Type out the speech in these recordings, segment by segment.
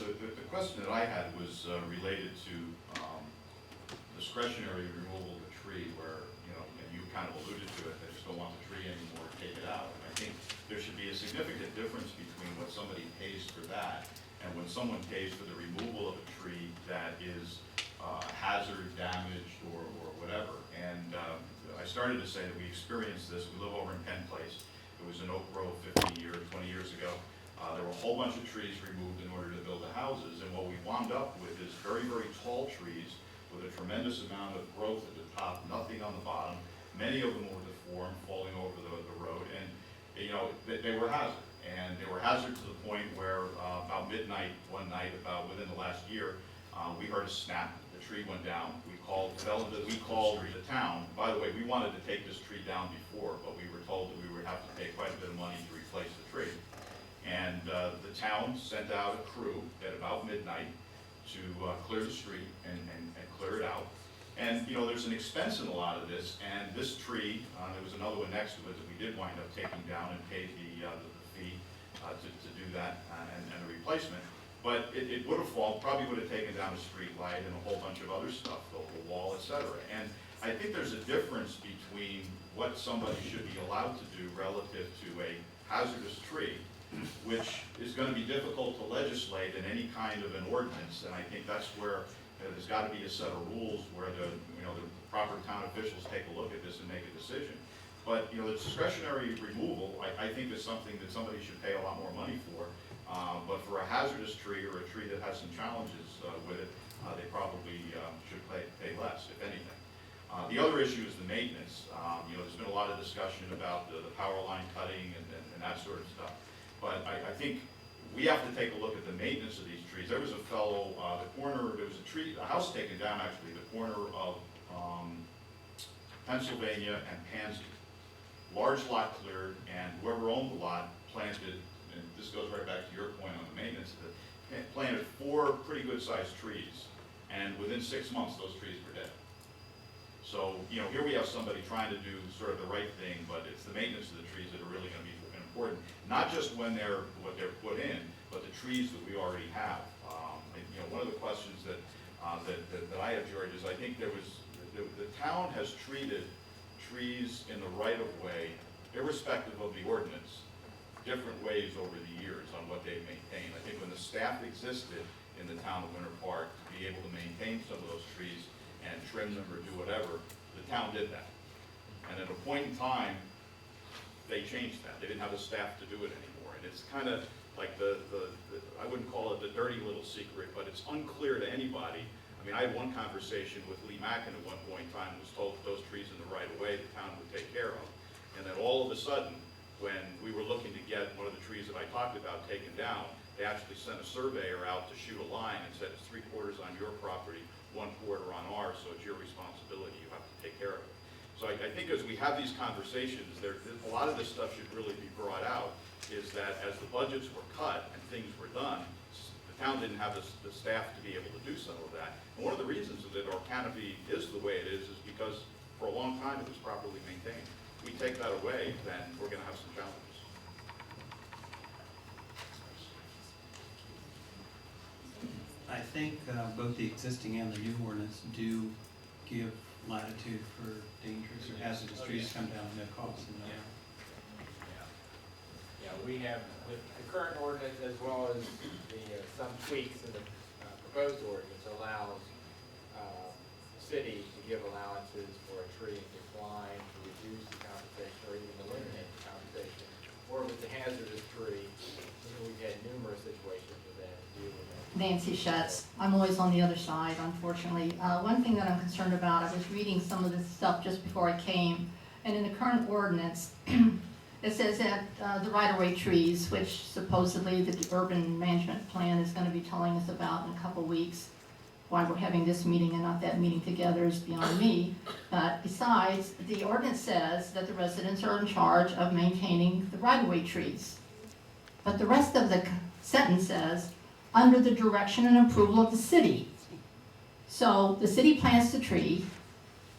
the question that I had was related to discretionary removal of a tree where, you know, and you kind of alluded to it, they just don't want the tree anymore, take it out. I think there should be a significant difference between what somebody pays for that and when someone pays for the removal of a tree that is hazard, damaged, or whatever. And I started to say that we experienced this. We live over in Penn Place. It was in Oak Grove 20 years ago. There were a whole bunch of trees removed in order to build the houses, and what we wound up with is very, very tall trees with a tremendous amount of growth at the top, nothing on the bottom. Many of them were deformed, falling over the road, and you know, they were hazard. And they were hazard to the point where about midnight one night, about within the last year, we heard a snap. The tree went down. We called the town. By the way, we wanted to take this tree down before, but we were told that we would have to pay quite a bit of money to replace the tree. And the town sent out a crew at about midnight to clear the street and clear it out. And you know, there's an expense in a lot of this, and this tree, there was another one next to it that we did wind up taking down and paid the fee to do that and a replacement. But it would have fallen, probably would have taken down a street light and a whole bunch of other stuff, the wall, etc. And I think there's a difference between what somebody should be allowed to do relative to a hazardous tree, which is going to be difficult to legislate in any kind of an ordinance. And I think that's where there's got to be a set of rules where the proper town officials take a look at this and make a decision. But you know, the discretionary removal, I think is something that somebody should pay a lot more money for. But for a hazardous tree or a tree that has some challenges with it, they probably should pay less, if anything. The other issue is the maintenance. You know, there's been a lot of discussion about the power line cutting and that sort of stuff. But I think we have to take a look at the maintenance of these trees. There was a fellow, there was a house taken down actually, the corner of Pennsylvania and Pansy. Large lot cleared, and whoever owned the lot planted, and this goes right back to your point on the maintenance, planted 4 pretty good sized trees, and within 6 months those trees were dead. So, you know, here we have somebody trying to do sort of the right thing, but it's the maintenance of the trees that are really going to be important, not just when what they're put in, but the trees that we already have. You know, one of the questions that I have, George, is I think the town has treated trees in the right of way, irrespective of the ordinance, different ways over the years on what they've maintained. I think when the staff existed in the town of Winter Park to be able to maintain some of those trees and trim them or do whatever, the town did that. And at a point in time, they changed that. They didn't have the staff to do it anymore. And it's kind of like I wouldn't call it the dirty little secret, but it's unclear to anybody. I mean, I had one conversation with Lee Mackin at one point in time, was told that those trees in the right of way the town would take care of. And then all of a sudden, when we were looking to get one of the trees that I talked about taken down, they actually sent a surveyor out to shoot a line and said it's 3/4 on your property, 1/4 on ours, so it's your responsibility. You have to take care of it. So I think as we have these conversations, a lot of this stuff should really be brought out, is that as the budgets were cut and things were done, the town didn't have the staff to be able to do some of that. And one of the reasons that our canopy is the way it is because for a long time it was properly maintained. We take that away, then we're going to have some challenges. I think both the existing and the new ordinance do give latitude for dangerous or hazardous trees to come down at no cost. Yeah, we have the current ordinance as well as some tweaks in the proposed ordinance allows the city to give allowances for a tree in decline, to reduce the compensation or even eliminate the compensation. Or with the hazardous tree, we've had numerous situations with that to deal with that. Nancy Schatz. I'm always on the other side, unfortunately. One thing that I'm concerned about, I was reading some of this stuff just before I came, and in the current ordinance, it says that the right-of-way trees, which supposedly the urban management plan is going to be telling us about in a couple weeks, why we're having this meeting and not that meeting together is beyond me. But besides, the ordinance says that the residents are in charge of maintaining the right-of-way trees. But the rest of the sentence says, under the direction and approval of the city. So the city plants the tree,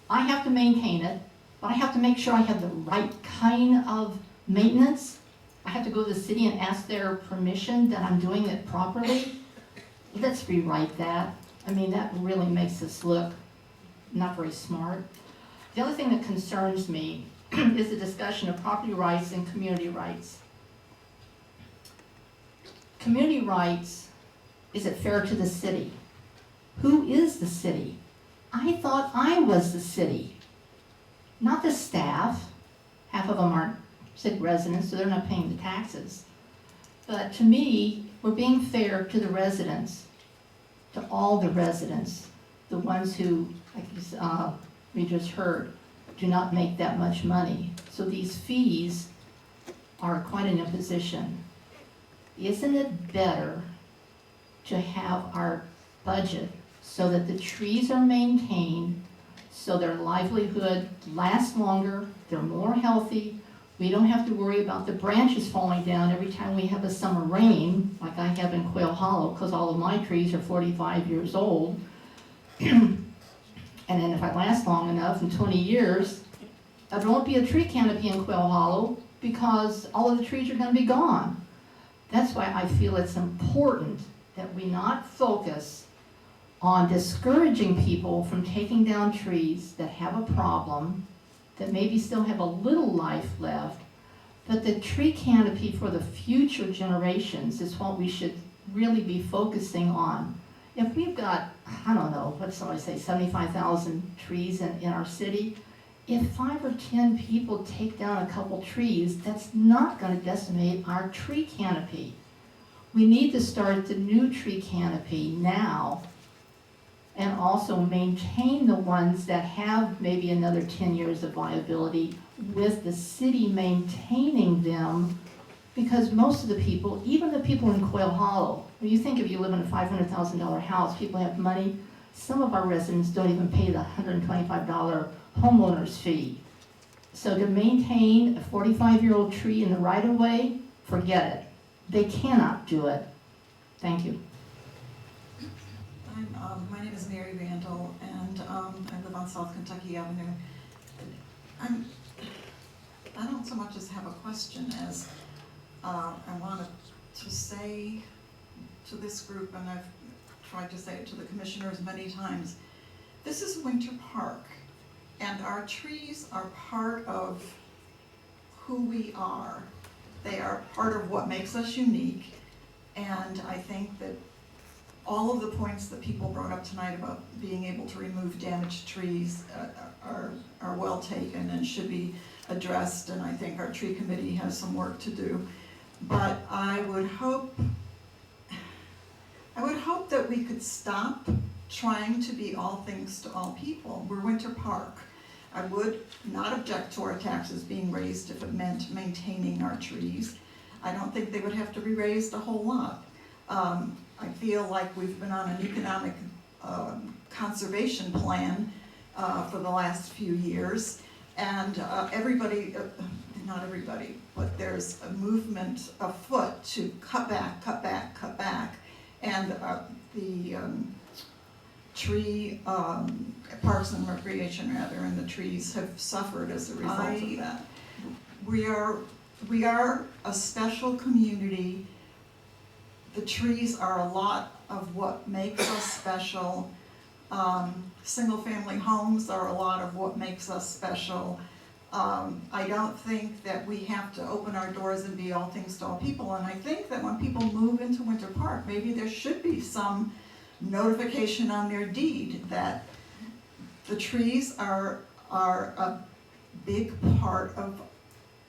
I have to maintain it, but I have to make sure I have the right kind of maintenance. I have to go to the city and ask their permission that I'm doing it properly. let's rewrite that. I mean, that really makes us look not very smart. The other thing that concerns me is the discussion of property rights and community rights. Community rights, is it fair to the city? Who is the city? I thought I was the city, not the staff. Half of them aren't city residents, so they're not paying the taxes. But to me, we're being fair to the residents, to all the residents, the ones who, like we just heard, do not make that much money. So these fees are quite an imposition. Isn't it better to have our budget so that the trees are maintained, so their livelihood lasts longer, they're more healthy, we don't have to worry about the branches falling down every time we have a summer rain, like I have in Quail Hollow, because all of my trees are 45 years old. And then if I last long enough, in 20 years, there won't be a tree canopy in Quail Hollow because all of the trees are going to be gone. That's why I feel it's important that we not focus on discouraging people from taking down trees that have a problem, that maybe still have a little life left, but the tree canopy for the future generations is what we should really be focusing on. If we've got, I don't know, what shall I say, 75,000 trees in our city, if 5 or 10 people take down a couple trees, that's not going to decimate our tree canopy. We need to start the new tree canopy now and also maintain the ones that have maybe another 10 years of viability with the city maintaining them, because most of the people, even the people in Quail Hollow, when you think if you live in a $500,000 house, people have money, some of our residents don't even pay the $125 homeowner's fee. So to maintain a 45-year-old tree in the right-of-way, forget it. They cannot do it. Thank you. My name is Mary Vandal, and I live on South Kentucky Avenue. I don't so much as have a question as I wanted to say to this group, and I've tried to say it to the commissioners many times, this is Winter Park, and our trees are part of who we are. They are part of what makes us unique, and I think that all of the points that people brought up tonight about being able to remove damaged trees are well taken and should be addressed, and I think our tree committee has some work to do. But I would hope that we could stop trying to be all things to all people. We're Winter Park. I would not object to our taxes being raised if it meant maintaining our trees. I don't think they would have to be raised a whole lot. I feel like we've been on an economic conservation plan for the last few years, and everybody, not everybody, but there's a movement afoot to cut back, cut back, cut back, and the tree parks and recreation rather, and the trees have suffered as a result of that. We are a special community. The trees are a lot of what makes us special. Single-family homes are a lot of what makes us special. I don't think that we have to open our doors and be all things to all people, and I think that when people move into Winter Park, maybe there should be some notification on their deed that the trees are a big part of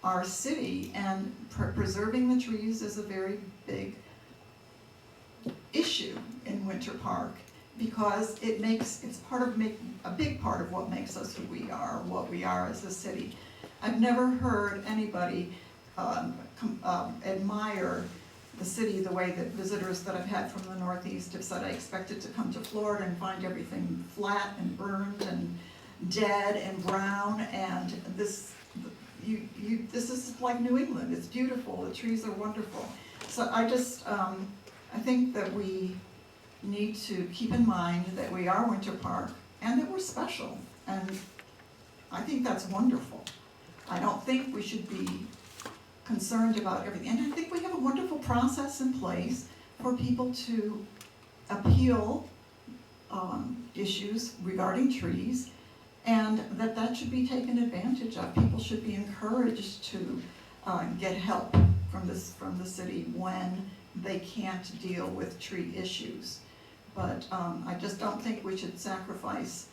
our city, and preserving the trees is a very big issue in Winter Park, because it's a big part of what makes us who we are, what we are as a city. I've never heard anybody admire the city the way that visitors that I've had from the Northeast have said. I expected to come to Florida and find everything flat and burned and dead and brown, and this is like New England. It's beautiful. The trees are wonderful. So I think that we need to keep in mind that we are Winter Park and that we're special, and I think that's wonderful. I don't think we should be concerned about everything, and I think we have a wonderful process in place for people to appeal issues regarding trees, and that should be taken advantage of. People should be encouraged to get help from the city when they can't deal with tree issues. But I just don't think we should sacrifice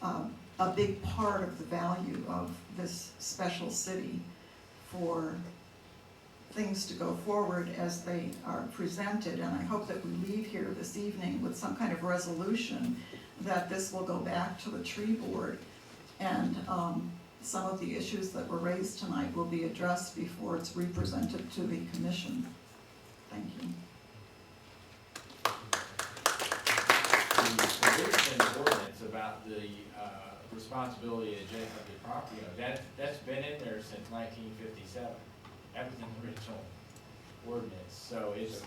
a big part of the value of this special city for things to go forward as they are presented. And I hope that we leave here this evening with some kind of resolution that this will go back to the tree board, and some of the issues that were raised tonight will be addressed before it's represented to the commission. Thank you. There's an ordinance about the responsibility of the property owner. That's been in there since 1957. That was in the original ordinance. So it's,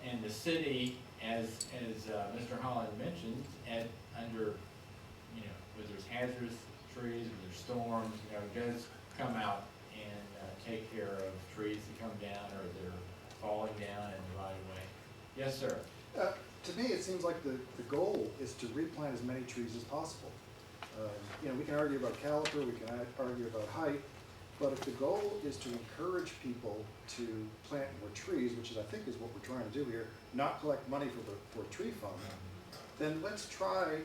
and the city, as Mr. Holland mentioned, under, whether it's hazardous trees, or there's storms, does come out and take care of trees that come down or they're falling down in the right of way. Yes, sir. To me, it seems like the goal is to replant as many trees as possible. We can argue about caliper, we can argue about height, but if the goal is to encourage people to plant more trees, which is, I think, is what we're trying to do here, not collect money for a tree fund, then let's try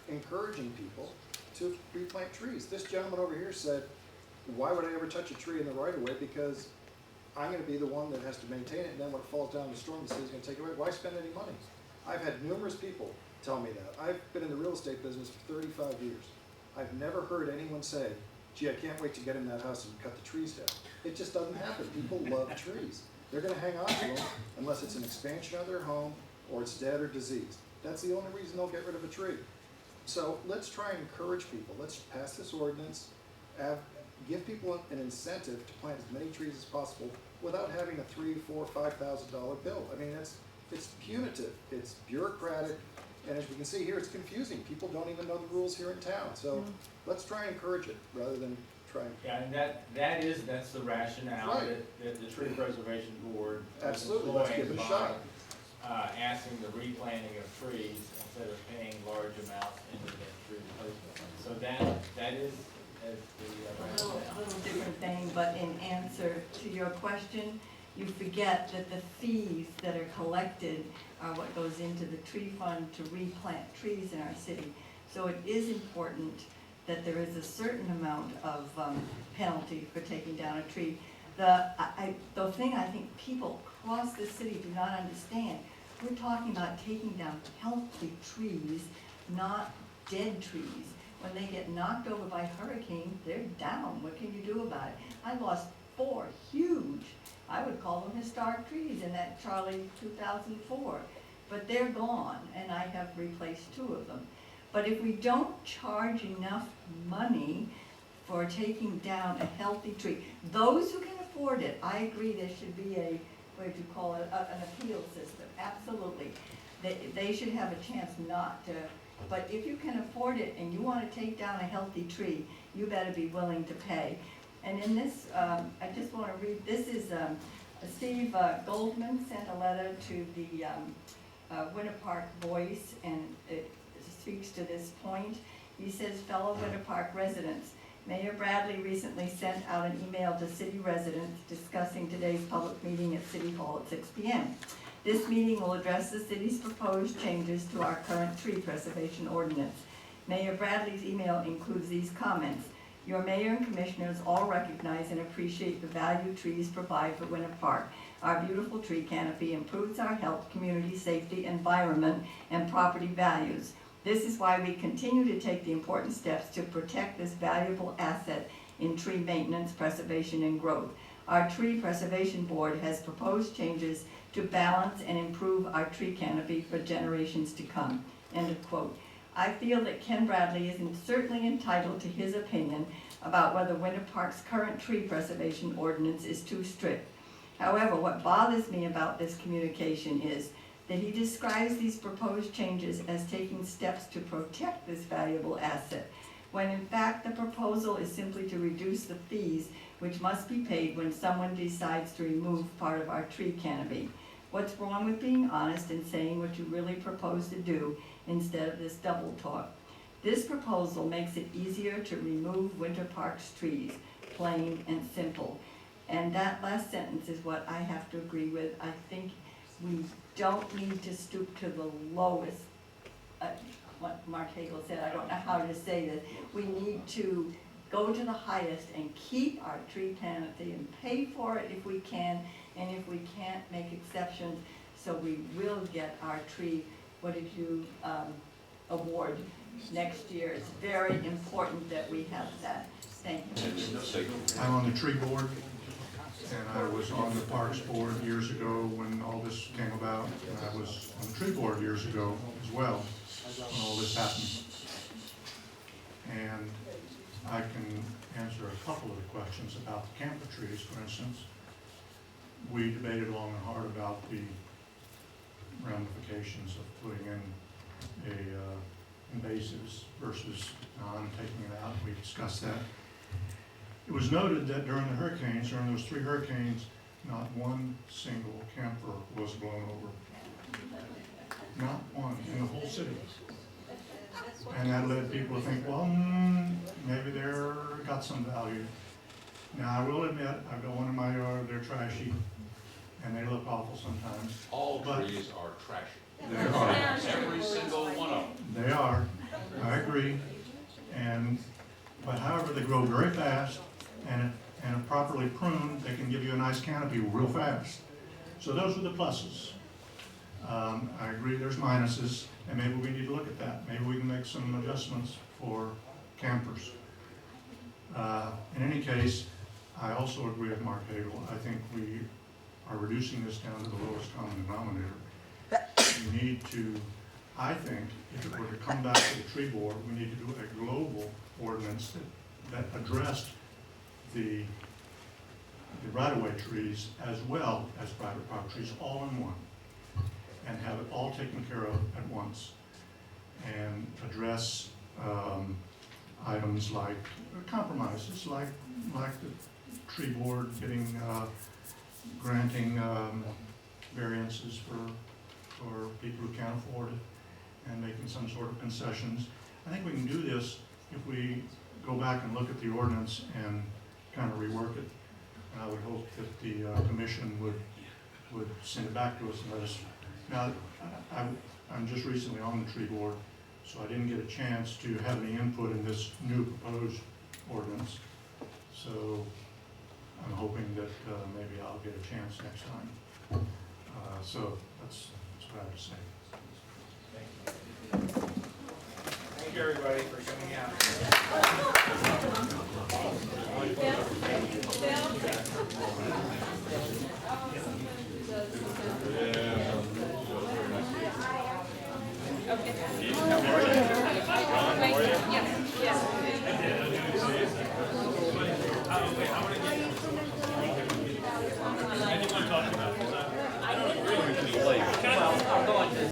encouraging people to replant trees. This gentleman over here said, why would I ever touch a tree in the right of way? Because I'm gonna be the one that has to maintain it, and then when it falls down in the storm, the city's gonna take it away. Why spend any money? I've had numerous people tell me that. I've been in the real estate business for 35 years. I've never heard anyone say, gee, I can't wait to get in that house and cut the trees down. It just doesn't happen. People love trees. They're gonna hang on to them unless it's an expansion of their home or it's dead or diseased. That's the only reason they'll get rid of a tree. So let's try and encourage people. Let's pass this ordinance, give people an incentive to plant as many trees as possible without having a $3,000, $4,000, $5,000 bill. I mean, it's punitive, it's bureaucratic, and as we can see here, it's confusing. People don't even know the rules here in town. So let's try and encourage it rather than try and... Yeah, and that's the rationale Right. that the Tree Preservation Board is Absolutely, let's give it a shot. by asking the replanting of trees instead of paying large amounts into the tree replacement fund. So that is the A rationale. little different thing, but in answer to your question, you forget that the fees that are collected are what goes into the tree fund to replant trees in our city. So it is important that there is a certain amount of penalty for taking down a tree. The thing I think people across the city do not understand, we're talking about taking down healthy trees, not dead trees. When they get knocked over by hurricane, they're down. What can you do about it? I lost 4 huge, I would call them historic trees in that Charlie 2004, but they're gone, and I have replaced 2 of them. But if we don't charge enough money for taking down a healthy tree, those who can afford it, I agree there should be a, what do you call it, an appeal system, absolutely. They should have a chance not to, but if you can afford it and you want to take down a healthy tree, you better be willing to pay. And in this, I just want to read, this is Steve Goldman sent a letter to the Winter Park Voice, and it speaks to this point. He says, fellow Winter Park residents, Mayor Bradley recently sent out an email to city residents discussing today's public meeting at City Hall at 6 p.m. This meeting will address the city's proposed changes to our current tree preservation ordinance. Mayor Bradley's email includes these comments. Your mayor and commissioners all recognize and appreciate the value trees provide for Winter Park. Our beautiful tree canopy improves our health, community safety, environment, and property values. This is why we continue to take the important steps to protect this valuable asset in tree maintenance, preservation, and growth. Our Tree Preservation Board has proposed changes to balance and improve our tree canopy for generations to come. End of quote. I feel that Ken Bradley is certainly entitled to his opinion about whether Winter Park's current tree preservation ordinance is too strict. However, what bothers me about this communication is that he describes these proposed changes as taking steps to protect this valuable asset, when in fact the proposal is simply to reduce the fees which must be paid when someone decides to remove part of our tree canopy. What's wrong with being honest and saying what you really propose to do instead of this double talk? This proposal makes it easier to remove Winter Park's trees, plain and simple. And that last sentence is what I have to agree with. I think we don't need to stoop to the lowest, what Mark Hagel said, I don't know how to say this. We need to go to the highest and keep our tree canopy and pay for it if we can, and if we can't, make exceptions, so we will get our tree, what did you, award next year. It's very important that we have that. Thank you. I'm on the tree board, and I was on the Parks Board years ago when all this came about, and I was on the tree board years ago as well, when all this happened. And I can answer a couple of the questions about the camper trees, for instance. We debated long and hard about the ramifications of putting in invasives versus taking it out. We discussed that. It was noted that during the hurricanes, during those 3 hurricanes, not one single camper was blown over. Not one in the whole city. And that led people to think, well, maybe they're got some value. Now, I will admit, I've got one in my yard, they're trashy, and they look awful sometimes. All But trees are trashy. they are. Every single one of them. They are, I agree, but however, they grow very fast, and if properly pruned, they can give you a nice canopy real fast. So those are the pluses. I agree there's minuses, and maybe we need to look at that. Maybe we can make some adjustments for campers. In any case, I also agree with Mark Hagel. I think we are reducing this down to the lowest common denominator. We need to, I think, if it were to come back to the tree board, we need to do a global ordinance that addressed the right-of-way trees as well as private property trees, all in one, and have it all taken care of at once, and address items like compromises, like the tree board granting variances for people who can't afford it, and making some sort of concessions. I think we can do this if we go back and look at the ordinance and kind of rework it. And I would hope that the commission would send it back to us and let us. Now, I'm just recently on the tree board, so I didn't get a chance to have any input in this new proposed ordinance. So I'm hoping that maybe I'll get a chance next time. So that's what I have to say. Thank you. Thank you, everybody, for coming out. Yeah.